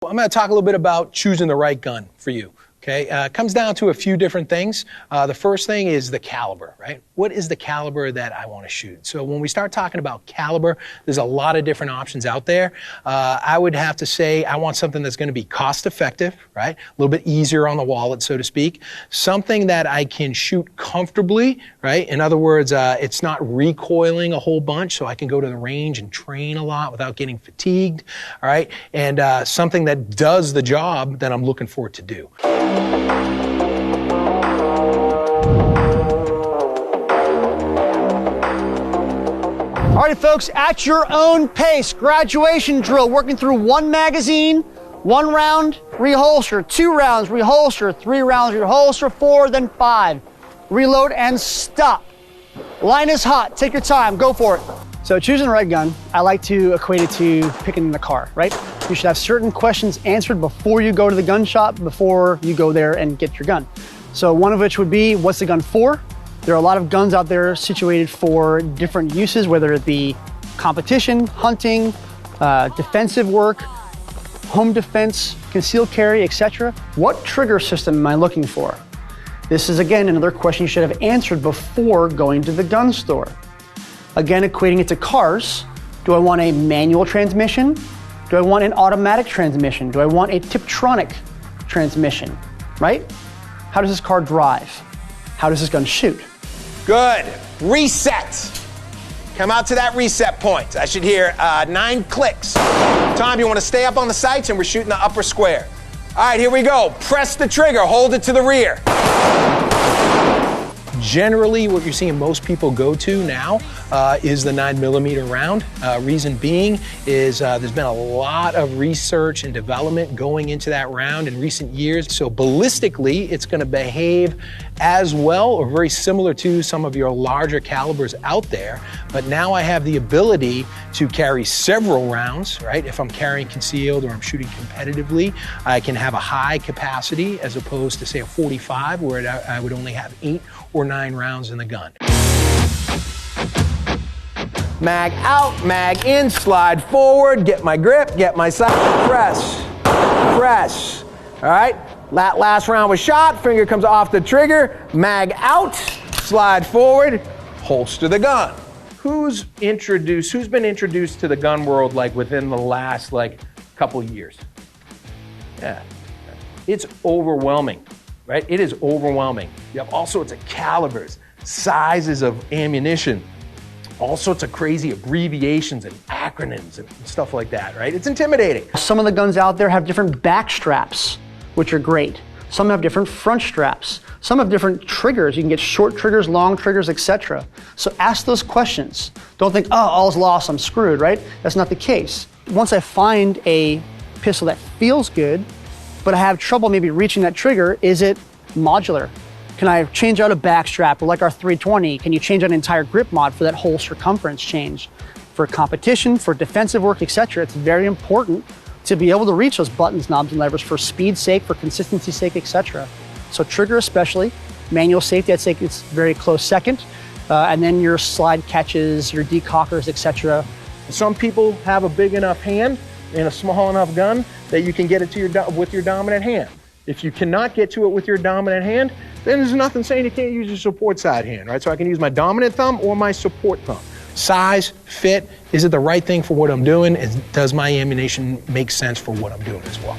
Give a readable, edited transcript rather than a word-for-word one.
I'm going to talk a little bit about choosing the right gun for you. Okay, it comes down to a few different things. The first thing is the caliber, right? What is the caliber that I want to shoot? So when we start talking about caliber, there's a lot of different options out there. I would have to say I want something that's going to be cost effective, right? A little bit easier on the wallet, so to speak. Something that I can shoot comfortably, right? In other words, it's not recoiling a whole bunch, so I can go to the range and train a lot without getting fatigued, all right? And something that does the job that I'm looking for it to do. All right, folks, at your own pace, graduation drill, working through one magazine, 1 round, reholster, 2 rounds, reholster, 3 rounds, reholster, 4, then 5. Reload and stop. Line is hot, take your time, go for it. So choosing the right gun, I like to equate it to picking in the car, right? You should have certain questions answered before you go to the gun shop, before you go there and get your gun. So one of which would be, what's the gun for? There are a lot of guns out there situated for different uses, whether it be competition, hunting, defensive work, home defense, concealed carry, etc. What trigger system am I looking for? This is, again, another question you should have answered before going to the gun store. Again, equating it to cars, do I want a manual transmission? Do I want an automatic transmission? Do I want a Tiptronic transmission, right? How does this car drive? How does this gun shoot? Good. Reset. Come out to that reset point. I should hear 9 clicks. Tom, you want to stay up on the sights, and we're shooting the upper square. All right, here we go. Press the trigger. Hold it to the rear. Generally, what you're seeing most people go to now is the 9mm round. Reason being is there's been a lot of research and development going into that round in recent years. So ballistically, it's going to behave as well or very similar to some of your larger calibers out there. But now I have the ability to carry several rounds, right? If I'm carrying concealed or I'm shooting competitively, I can have a high capacity as opposed to, say, a 45 where I would only have 8 or 9 rounds in the gun. Mag out, mag in, slide forward, get my grip, get my sight, press, press. All right, that last round was shot, finger comes off the trigger, mag out, slide forward, holster the gun. Who's been introduced to the gun world like within the last couple years? Yeah, it's overwhelming. Right? It is overwhelming. You have all sorts of calibers, sizes of ammunition, all sorts of crazy abbreviations and acronyms and stuff like that, right? It's intimidating. Some of the guns out there have different back straps, which are great. Some have different front straps. Some have different triggers. You can get short triggers, long triggers, etc. So ask those questions. Don't think, oh, all's lost, I'm screwed, right? That's not the case. Once I find a pistol that feels good, but I have trouble maybe reaching that trigger, is it modular? Can I change out a back strap, or like our 320, can you change out an entire grip mod for that whole circumference change? For competition, for defensive work, etc. It's very important to be able to reach those buttons, knobs, and levers for speed's sake, for consistency's sake, etc. So trigger especially, manual safety, I'd say it's very close second, and then your slide catches, your decockers, etc. Some people have a big enough hand and a small enough gun that you can get it to with your dominant hand. If you cannot get to it with your dominant hand, then there's nothing saying you can't use your support side hand, right? So I can use my dominant thumb or my support thumb. Size, fit, is it the right thing for what I'm doing? Does my ammunition make sense for what I'm doing as well?